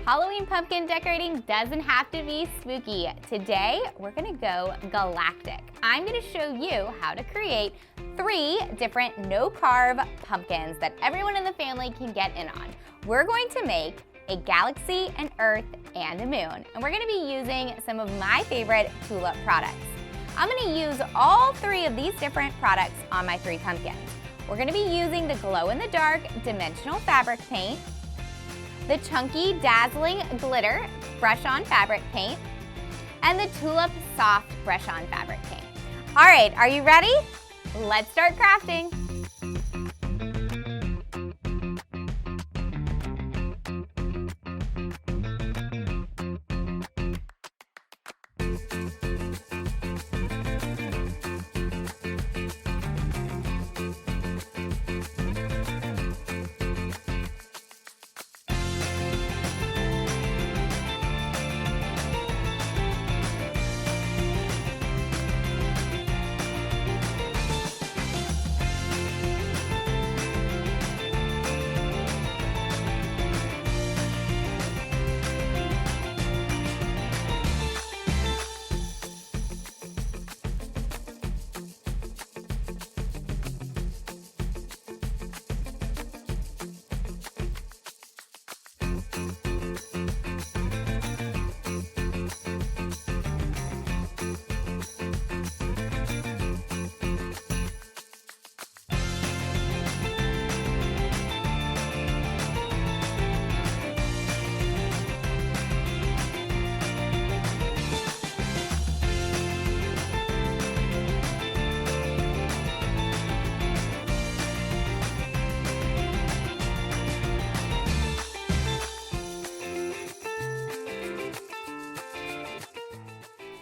Halloween pumpkin decorating doesn't have to be spooky. Today, we're gonna go galactic. I'm gonna show you how to create 3 different no-carve pumpkins that everyone in the family can get in on. We're going to make a galaxy, an earth, and a moon. And we're gonna be using some of my favorite tulip products. I'm gonna use all 3 of these different products on my 3 pumpkins. We're gonna be using the glow-in-the-dark dimensional fabric paint, the chunky dazzling glitter brush-on fabric paint, and the tulip soft brush-on fabric paint. All right, are you ready? Let's start crafting.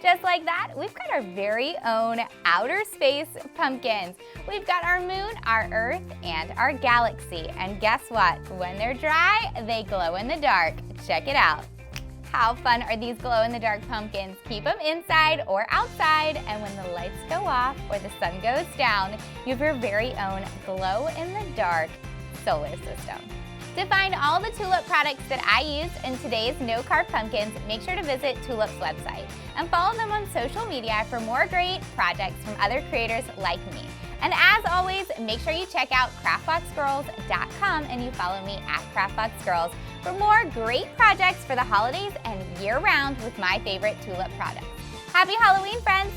Just like that, we've got our very own outer space pumpkins. We've got our moon, our earth, and our galaxy. And guess what? When they're dry, they glow in the dark. Check it out. How fun are these glow-in-the-dark pumpkins? Keep them inside or outside, and when the lights go off or the sun goes down, you have your very own glow-in-the-dark solar system. To find all the Tulip products that I used in today's no-carve pumpkins, make sure to visit Tulip's website and follow them on social media for more great projects from other creators like me. And as always, make sure you check out craftboxgirls.com and you follow me at craftboxgirls for more great projects for the holidays and year-round with my favorite Tulip products. Happy Halloween, friends!